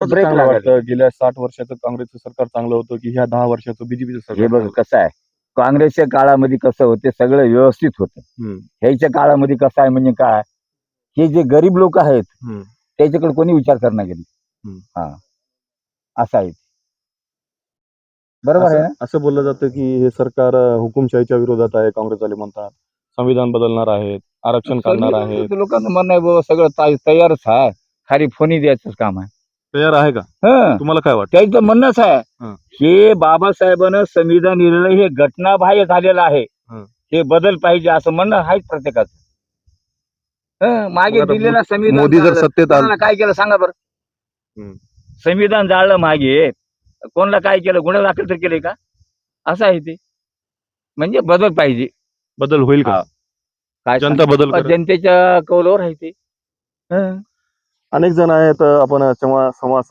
Break चांगलं लागायला वाटतं गेल्या 60 वर्षाचं काँग्रेसचं सरकार चांगलं होतं की ह्या 10 वर्षाचं बीजेपीचं सरकार हे बघ चांगलं? कसं आहे, काँग्रेसच्या काळामध्ये कसं होते सगळं व्यवस्थित होतं. हम्म, ह्याच्या काळामध्ये कसं आहे म्हणजे काय, हे जे गरीब लोक आहेत हम्म, त्याच्याकडे कोणी विचार करणार गेली. हम्म. हा, असं आहे. बरोबर आहे ना? असं बोललं जातं की हे सरकार हुकुमशाहीच्या विरोधात आहे, काँग्रेसवाले म्हणतात. संविधान बदलणार आहेत, आरक्षण काढणार आहेत. लोकांना म्हणणं आहे बाबा सगळं तयारच आहे, खाली फोनी द्यायचंच काम आहे. तयार आहे का? हं, तुम्हाला काय वाटतं? त्यांचं म्हणणंच आहे. हं. हे बाबासाहेबांनं संविधान लिहिलेलं हे घटनाबाह्य झालेलं आहे. हं. हे बदल पाहिजे असं म्हणणं आहे प्रत्येकाचं. मागे मग आता दिलेला संविधान मोदी जर जाळलं. सत्तेत आले- कोणाला काय केलं सांगा बरं. हं. संविधान जाळलं मागे, कोणाला काय केलं, गुन्हा दाखल तर केले का? असं आहे ते. म्हणजे बदल पाहिजे. बदल होईल का? हा. काय जनता बदल करेल? जनतेच्या कौलावर आहे ते. हं. अनेक जण आहेत, आपण संवाद